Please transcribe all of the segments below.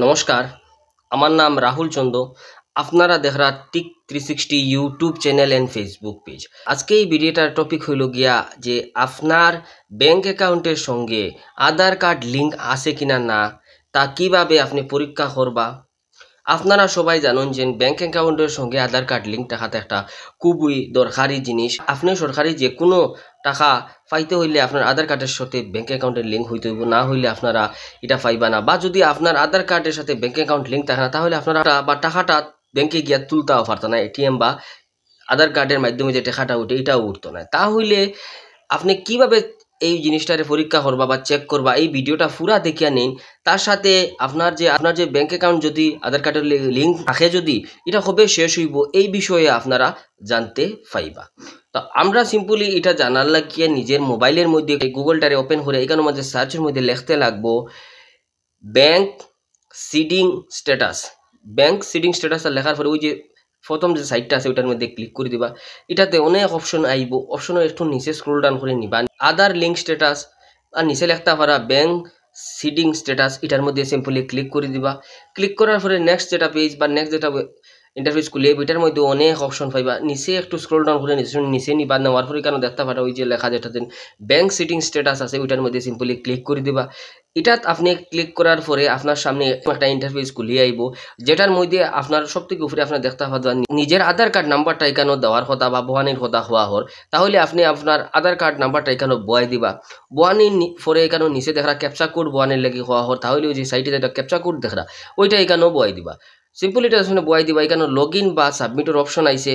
নমস্কার, আমার নাম রাহুল চন্দ। আপনারা দেখরা টিক 360 YouTube channel and Facebook page. আজকে এই ভিডিওটার টপিক হইল গিয়া যে আপনার ব্যাংক অ্যাকাউন্টের সঙ্গে আধার কার্ড লিঙ্ক আছে কিনা না তা কিভাবে আপনি পরীক্ষা করবা। আপনারা সবাই জানেন যে ব্যাংক অ্যাকাউন্টের সঙ্গে আধার কার্ড লিঙ্ক থাকাতে একটা খুবই দরকারি জিনিস। আপনি সরকারি যে কোনো টাকা পাইতে হইলে আপনার আধার কার্ডের সাথে ব্যাংক অ্যাকাউন্টের লিঙ্ক হইতে হইব, না হইলে আপনারা এটা পাইবা না। বা যদি আপনার আধার কার্ডের সাথে ব্যাংক অ্যাকাউন্ট লিঙ্ক থাকে না, তাহলে আপনারা বা টাকাটা ব্যাংকে গিয়া তুলতেও পারতো না। এটিএম বা আধার কার্ডের মাধ্যমে যে টাকাটা উঠে এটাও উঠতো না। তাহলে আপনি কিভাবে এই জিনিসটারে পরীক্ষা করবা বা চেক করবা, এই ভিডিওটা পুরা দেখিয়া নিন। তার সাথে আপনার যে ব্যাংক অ্যাকাউন্ট যদি আধার কার্ডের লিঙ্ক থাকে, যদি এটা কবে শেষ হইব এই বিষয়ে আপনারা জানতে পাইবা। তো আমরা সিম্পলি এটা জানার লাগিয়ে নিজের মোবাইলের মধ্যে গুগলটারে ওপেন করে এখানের মধ্যে সার্চের মধ্যে লিখতে লাগবো bank seeding status. Bank seeding status লেখার পরে ওই যে প্রথম যে সাইটটা আছে ওইটার মধ্যে ক্লিক করে দিবা। এটাতে অনেক অপশন আইব, অপশনের একটু নিচে স্ক্রল ডাউন করে নিবা, আদার লিঙ্ক স্ট্যাটাস আর নিচে লিখতে পারা ব্যাংক সিডিং স্ট্যাটাস, এটার মধ্যে সিম্পলি ক্লিক করে দিবা। ক্লিক করার পরে নেক্সট যেটা পেজ বা নেক্সট যেটা ইন্টারফেস খুলে এটার মধ্যে অনেক অপশন পাইবা। নিচে একটু স্ক্রল ডাউন করে নিচে নিবা, নেওয়ার পরে কেন দেখতে পারা ওই যে লেখা যেটাতে ব্যাংক সিডিং স্ট্যাটাস আছে ওইটার মধ্যে সিম্পলি ক্লিক করে দিবা। এটা আপনি ক্লিক করার পরে আপনার সামনে একটা ইন্টারফেস খুলে আইব, যেটার মধ্যে আপনার সবথেকে উপরে আপনার দেখতে পাবেন নিজের আধার কার্ড নাম্বারটা এখানে দেওয়ার কথা বা বহানির কথা হওয়া হর। তাহলে আপনি আপনার আধার কার্ড নাম্বারটা এখানে বয়াই দিবা। বহানির পরে এখানে নিচে দেখা ক্যাপচা কোড বহানির লেগে হওয়া হর, তাহলে ওই যে সাইটে যেটা ক্যাপচা কোড দেখা ওইটা এখানেও বয়াই দিবা। সিম্পল এটা বয়াই দিবা। এখানে লগ ইন বা সাবমিটের অপশন আইছে,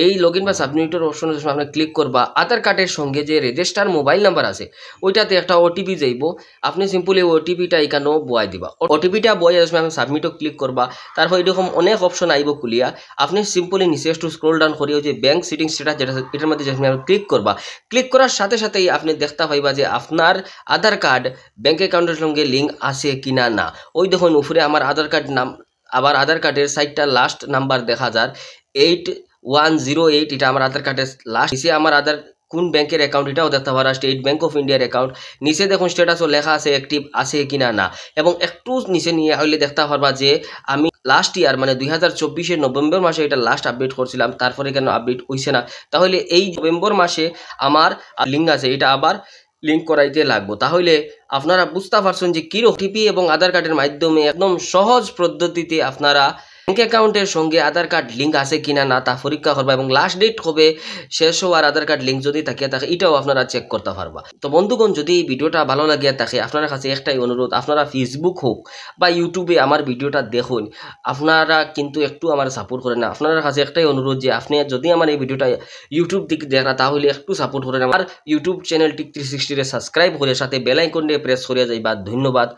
এই লগ ইন বা সাবমিটের অপশনের সময় আপনি ক্লিক করবা। আধার কার্ডের সঙ্গে যে রেজিস্টার মোবাইল নাম্বার আছে ওইটাতে একটা ওটিপি যাইব, আপনি সিম্পলি ওটিপিটা এখানেও বয়াই দিবা। ওটিপিটা বয়াই সময় আপনি সাবমিটও ক্লিক করবা। তারপর এরকম অনেক অপশন আইব খুলিয়া, আপনি সিম্পলি নিচে একটু স্ক্রল ডাউন করিয়ে যে ব্যাংক সিটিং স্ট্যাটাস যেটা এটার মধ্যে যে ক্লিক করবা। ক্লিক করার সাথে সাথেই আপনি দেখতে পাইবা যে আপনার আধার কার্ড ব্যাংক অ্যাকাউন্টের সঙ্গে লিঙ্ক আছে কিনা না। ওই দেখুন উপরে আমার আধার কার্ড নাম, আবার আধার কার্ডের সাইটটা লাস্ট নাম্বার দেখা যায় 8108, এটা আমার আধার কার্ডের লাস্ট। নিচে আমার আধার কোন ব্যাংকের অ্যাকাউন্ট এটাও দেখতে পারা, স্টেট ব্যাংক অফ ইন্ডিয়ার অ্যাকাউন্ট। নিচে দেখুন স্ট্যাটাসও লেখা আছে অ্যাক্টিভ আছে কিনা না, এবং একটু নিচে নিয়ে হইলে দেখতে পারবা যে আমি লাস্ট ইয়ার মানে 2024 নভেম্বর মাসে এটা লাস্ট আপডেট করছিলাম, তারপরে কেন আপডেট হইছে না। তাহলে এই নভেম্বর মাসে আমার লিঙ্ক আছে, এটা আবার লিঙ্ক করাইতে লাগবো। তাহলে আপনারা বুঝতে পারছেন যে কি ওটিপি এবং আধার কার্ডের মাধ্যমে একদম সহজ পদ্ধতিতে আপনারা ব্যাংক অ্যাকাউন্টের সঙ্গে আধার কার্ড লিঙ্ক আছে কিনা না তা পরীক্ষা করবা, এবং লাস্ট ডেট হবে শেষ হওয়ার আধার কার্ড লিঙ্ক যদি থাকে এটাও আপনারা চেক করতে পারবা। তো বন্ধুগণ, যদি এই ভিডিওটা ভালো লাগিয়া থাকে আপনার কাছে একটাই অনুরোধ, আপনারা ফেসবুক হোক বা ইউটিউবে আমার ভিডিওটা দেখুন, আপনারা কিন্তু একটু আমার সাপোর্ট করেন না। আপনার কাছে একটাই অনুরোধ যে আপনি যদি আমার এই ভিডিওটা ইউটিউব দিকে দেখা তাহলে একটু সাপোর্ট করেন। আমার ইউটিউব চ্যানেল টিক 360 সাবস্ক্রাইব করে সাথে বেল আইকন দিয়ে প্রেস করে যাইবা। ধন্যবাদ।